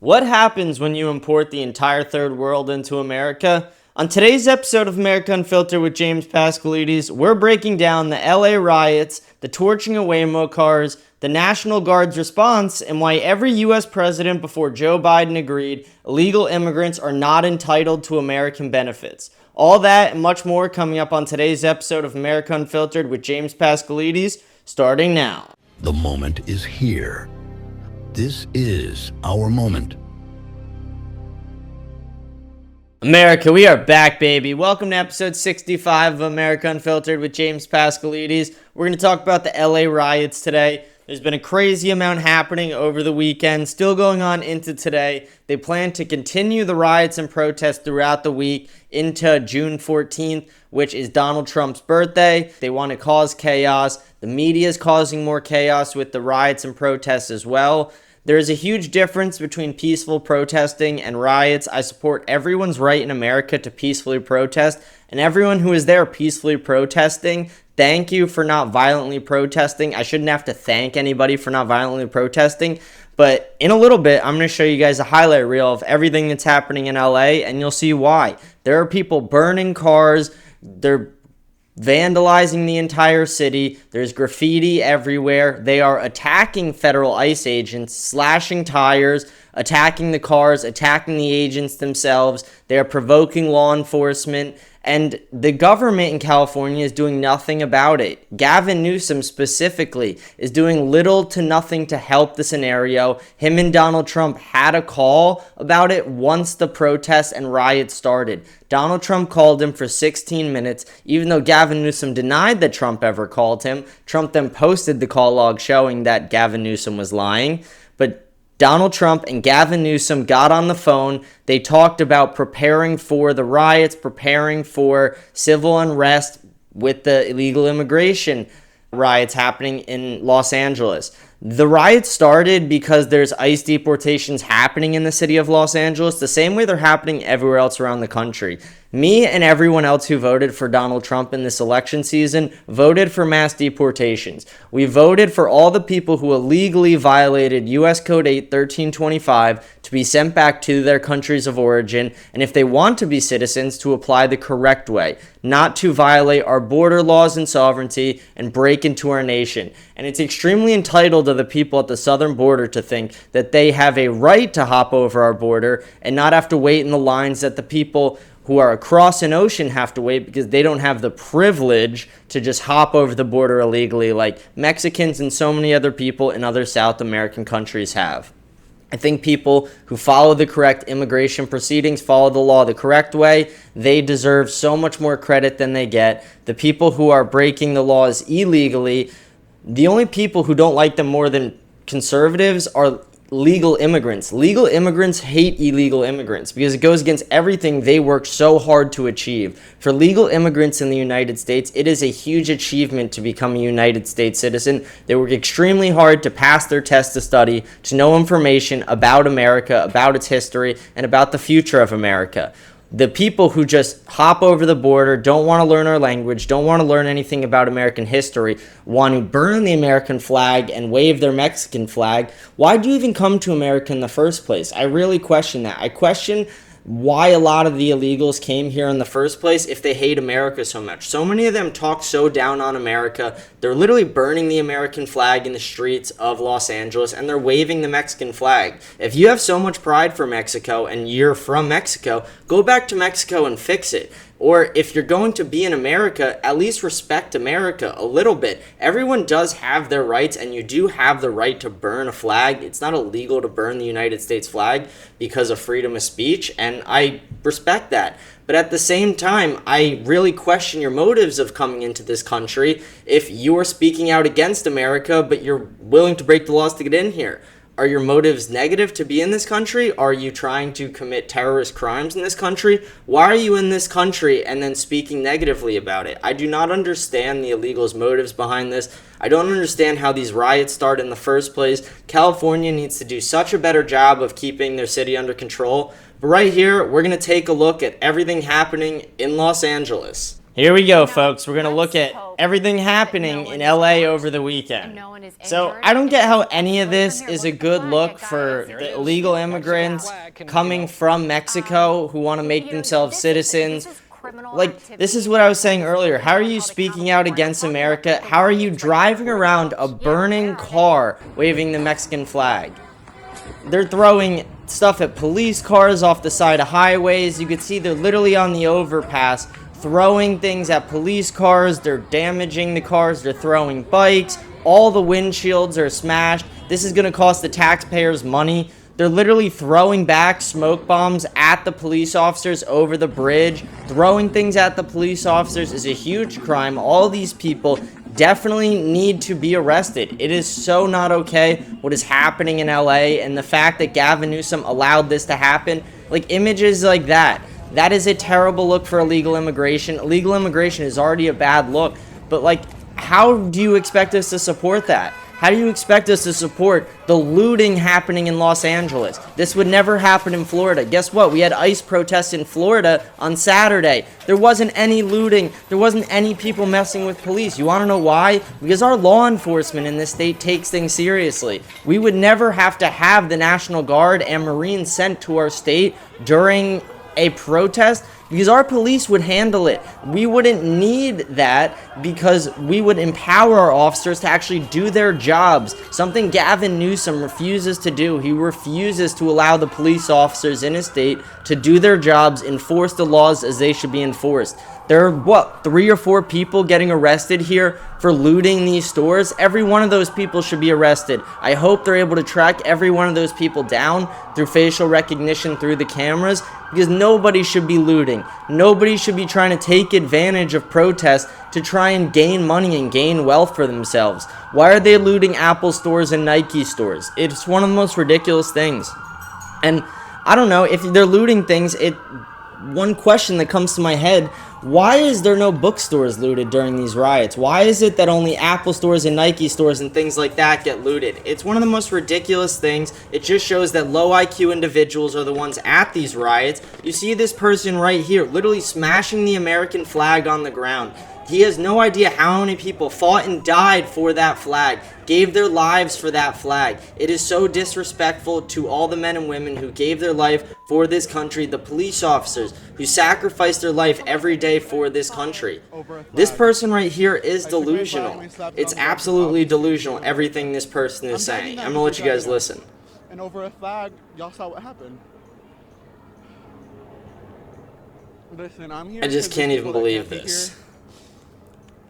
What happens when you import the entire third world into America? On today's episode of America Unfiltered with James Paskalides, we're breaking down the LA riots, the torching of Waymo cars, the National Guard's response, and why every US president before Joe Biden agreed illegal immigrants are not entitled to American benefits. All that and much more coming up on today's episode of America Unfiltered with James Paskalides, starting now. The moment is here. This is our moment. America, we are back, baby. Welcome to episode 65 of America Unfiltered with James Paskalides. We're going to talk about the LA riots today. There's been a crazy amount happening over the weekend, still going on into today. They plan to continue the riots and protests throughout the week into June 14th, which is Donald Trump's birthday. They want to cause chaos. The media is causing more chaos with the riots and protests as well. There is a huge difference between peaceful protesting and riots. I support everyone's right in America to peacefully protest, and everyone who is there peacefully protesting, thank you for not violently protesting. I shouldn't have to thank anybody for not violently protesting, but in a little bit, I'm going to show you guys a highlight reel of everything that's happening in LA, and you'll see why. There are people burning cars. They're vandalizing the entire city. There's graffiti everywhere. They are attacking federal ICE agents, slashing tires, attacking the cars, attacking the agents themselves. They are provoking law enforcement, and the government in California is doing nothing about it. Gavin Newsom specifically is doing little to nothing to help the scenario. Him and Donald Trump had a call about it once the protests and riots started. Donald Trump called him for 16 minutes, even though Gavin Newsom denied that Trump ever called him. Trump then posted the call log showing that Gavin Newsom was lying. But Donald Trump and Gavin Newsom got on the phone. They talked about preparing for the riots, preparing for civil unrest with the illegal immigration riots happening in Los Angeles. The riots started because there's ICE deportations happening in the city of Los Angeles, the same way they're happening everywhere else around the country. Me and everyone else who voted for Donald Trump in this election season voted for mass deportations. We voted for all the people who illegally violated U.S. Code 8 1325 to be sent back to their countries of origin, and if they want to be citizens, to apply the correct way, not to violate our border laws and sovereignty and break into our nation. And it's extremely entitled of the people at the southern border to think that they have a right to hop over our border and not have to wait in the lines that the people who are across an ocean have to wait because they don't have the privilege to just hop over the border illegally like Mexicans and so many other people in other South American countries have. I think people who follow the correct immigration proceedings, follow the law the correct way, they deserve so much more credit than they get. The people who are breaking the laws illegally, the only people who don't like them more than conservatives are legal immigrants. Legal immigrants hate illegal immigrants because it goes against everything they work so hard to achieve. For legal immigrants in the United States, it is a huge achievement to become a United States citizen. They work extremely hard to pass their test to study, to know information about America, about its history, and about the future of America. The people who just hop over the border, don't want to learn our language, don't want to learn anything about American history, want to burn the American flag and wave their Mexican flag, why do you even come to America in the first place? I really question that. I question why a lot of the illegals came here in the first place if they hate America so much. So many of them talk so down on America. They're literally burning the American flag in the streets of Los Angeles, and they're waving the Mexican flag. If you have so much pride for Mexico and you're from Mexico, go back to Mexico and fix it. Or if you're going to be in America, at least respect America a little bit. Everyone does have their rights, and you do have the right to burn a flag. It's not illegal to burn the United States flag because of freedom of speech, and I respect that. But at the same time, I really question your motives of coming into this country if you're speaking out against America, but you're willing to break the laws to get in here. Are your motives negative to be in this country? Are you trying to commit terrorist crimes in this country? Why are you in this country and then speaking negatively about it? I do not understand the illegals' motives behind this. I don't understand how these riots start in the first place. California needs to do such a better job of keeping their city under control. But right here, we're going to take a look at everything happening in Los Angeles. Here we go, folks. We're going to look at everything happening in LA over the weekend. So I don't get how any of this is a good look for the illegal immigrants coming from Mexico who want to make themselves citizens. Like, this is what I was saying earlier. How are you speaking out against America? How are you driving around a burning car waving the Mexican flag? They're throwing stuff at police cars off the side of highways. You can see they're literally on the overpass throwing things at police cars. They're damaging the cars. They're throwing bikes. All the windshields are smashed. This is going to cost the taxpayers money. They're literally throwing back smoke bombs at the police officers over the bridge. Throwing things at the police officers is a huge crime. All these people definitely need to be arrested. It is so not okay what is happening in LA, and the fact that Gavin Newsom allowed this to happen, like images like that is a terrible look for illegal immigration. Illegal immigration is already a bad look, but like, how do you expect us to support that? How do you expect us to support the looting happening in Los Angeles? This would never happen in Florida. Guess what? We had ICE protests in Florida on Saturday. There wasn't any looting. There wasn't any people messing with police. You want to know why? Because our law enforcement in this state takes things seriously. We would never have to have the National Guard and Marines sent to our state during a protest, because our police would handle it. We wouldn't need that because we would empower our officers to actually do their jobs, something Gavin Newsom refuses to do. He refuses to allow the police officers in his state to do their jobs, enforce the laws as they should be enforced. There are, 3 or 4 people getting arrested here for looting these stores? Every one of those people should be arrested. I hope they're able to track every one of those people down through facial recognition through the cameras, because nobody should be looting. Nobody should be trying to take advantage of protests to try and gain money and gain wealth for themselves. Why are they looting Apple stores and Nike stores? It's one of the most ridiculous things. And I don't know, if they're looting things, one question that comes to my head: why is there no bookstores looted during these riots? Why is it that only Apple stores and Nike stores and things like that get looted? It's one of the most ridiculous things. It just shows that low IQ individuals are the ones at these riots. You see this person right here literally smashing the American flag on the ground. He has no idea how many people fought and died for that flag, gave their lives for that flag. It is so disrespectful to all the men and women who gave their life for this country, the police officers who sacrifice their life every day for this country. This person right here is delusional. It's absolutely delusional, everything this person is saying. I'm going to let you guys listen. And over a flag, y'all saw what happened. Listen, I'm here. I just can't even believe this.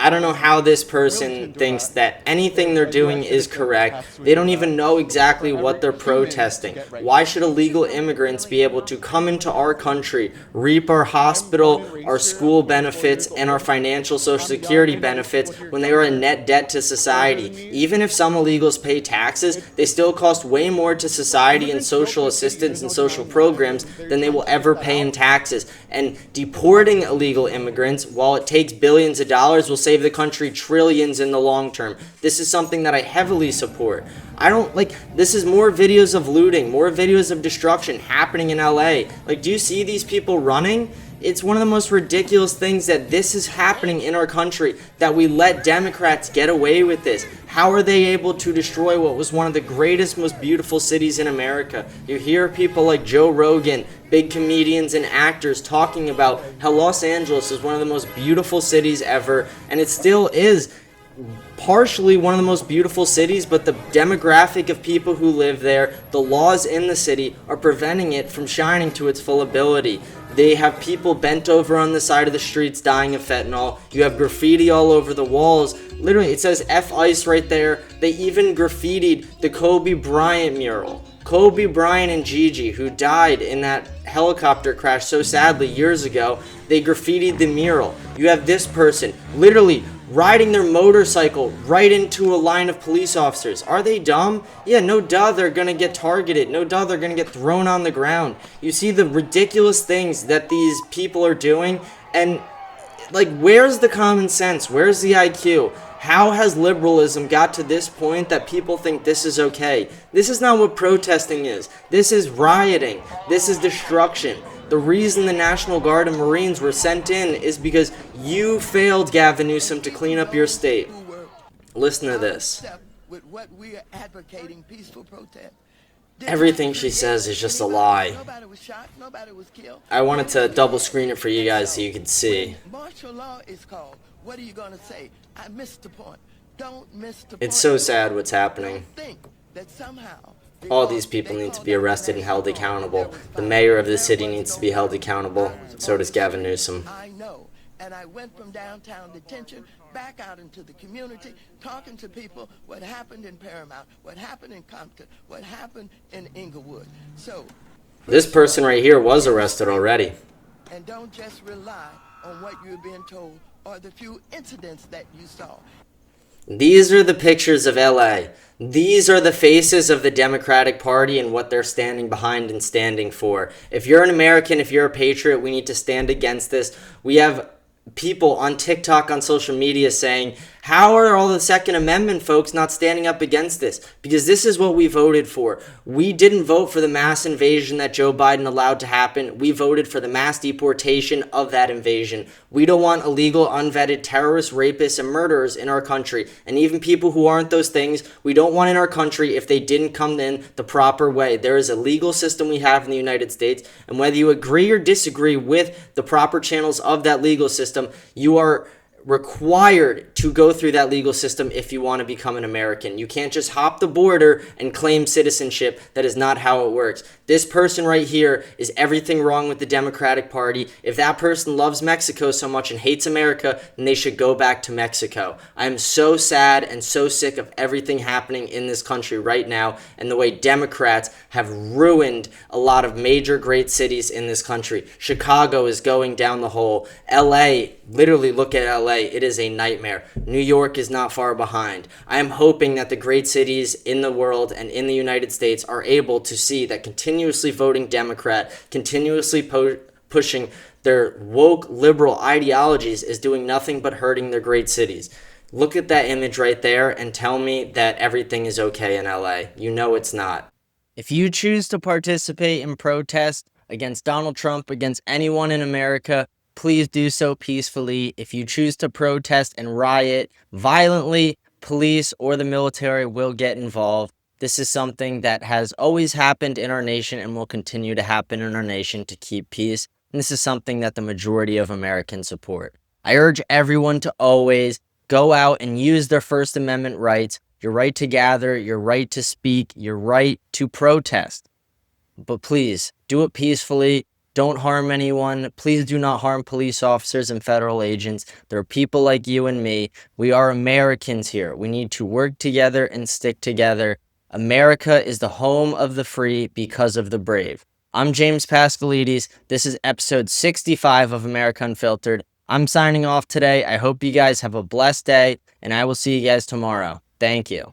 I don't know how this person thinks that anything they're doing is correct. They don't even know exactly what they're protesting. Why should illegal immigrants be able to come into our country, reap our hospital, our school benefits, and our financial social security benefits when they are in net debt to society? Even if some illegals pay taxes, they still cost way more to society in social assistance and social programs than they will ever pay in taxes. And deporting illegal immigrants, while it takes billions of dollars, will save the country trillions in the long term. This is something that I heavily support. This is more videos of looting, more videos of destruction happening in LA. Like, do you see these people running? It's one of the most ridiculous things that this is happening in our country, that we let Democrats get away with this. How are they able to destroy what was one of the greatest, most beautiful cities in America? You hear people like Joe Rogan, big comedians and actors, talking about how Los Angeles is one of the most beautiful cities ever, and it still is partially one of the most beautiful cities, but the demographic of people who live there, the laws in the city, are preventing it from shining to its full ability. They have people bent over on the side of the streets dying of fentanyl. You have graffiti all over the walls. Literally, it says F ICE right there. They even graffitied the Kobe Bryant mural. Kobe Bryant and Gigi, who died in that helicopter crash so sadly years ago, they graffitied the mural. You have this person literally riding their motorcycle right into a line of police officers. Are they dumb? Yeah, no duh, they're gonna get targeted. No duh, they're gonna get thrown on the ground. You see the ridiculous things that these people are doing, and where's the common sense? Where's the IQ? How has liberalism got to this point that people think this is okay? This is not what protesting is. This is rioting. This is destruction. The reason the National Guard and Marines were sent in is because you failed, Gavin Newsom, to clean up your state. Listen to this. With what we are advocating, peaceful protest. Everything she says is just a lie. Nobody was shot, nobody was killed. I wanted to double screen it for you guys so you could see. Martial law is called. What are you going to say? I missed the point. Don't miss the point. It's so sad what's happening. Don't think that somehow All these people need to be arrested and held accountable. The mayor of the city needs to be held accountable. So does Gavin Newsom. I know. And I went from downtown detention back out into the community, talking to people what happened in Paramount, what happened in Compton, what happened in Inglewood. So This person right here was arrested already. and don't just rely on what you're being told or the few incidents that you saw. These are the pictures of LA. These are the faces of the Democratic Party and what they're standing behind and standing for. If you're an American, if you're a patriot, we need to stand against this. We have people on TikTok, on social media saying, how are all the Second Amendment folks not standing up against this? Because this is what we voted for. We didn't vote for the mass invasion that Joe Biden allowed to happen. We voted for the mass deportation of that invasion. We don't want illegal, unvetted terrorists, rapists, and murderers in our country. And even people who aren't those things, we don't want in our country if they didn't come in the proper way. There is a legal system we have in the United States, and whether you agree or disagree with the proper channels of that legal system, you are required to go through that legal system if you want to become an American. You can't just hop the border and claim citizenship. That is not how it works. This person right here is everything wrong with the Democratic Party. If that person loves Mexico so much and hates America, then they should go back to Mexico. I am so sad and so sick of everything happening in this country right now and the way Democrats have ruined a lot of major great cities in this country. Chicago is going down the hole. LA, literally look at LA. It is a nightmare. New York is not far behind. I am hoping that the great cities in the world and in the United States are able to see that continuously voting Democrat, continuously pushing their woke liberal ideologies is doing nothing but hurting their great cities. Look at that image right there and tell me that everything is okay in LA. You know it's not. If you choose to participate in protest against Donald Trump, against anyone in America, please do so peacefully. If you choose to protest and riot violently, police or the military will get involved. This is something that has always happened in our nation and will continue to happen in our nation to keep peace. And this is something that the majority of Americans support. I urge everyone to always go out and use their First Amendment rights, your right to gather, your right to speak, your right to protest. But please, do it peacefully. Don't harm anyone. Please do not harm police officers and federal agents. There are people like you and me. We are Americans here. We need to work together and stick together. America is the home of the free because of the brave. I'm James Paskalides. This is episode 65 of America Unfiltered. I'm signing off today. I hope you guys have a blessed day, and I will see you guys tomorrow. Thank you.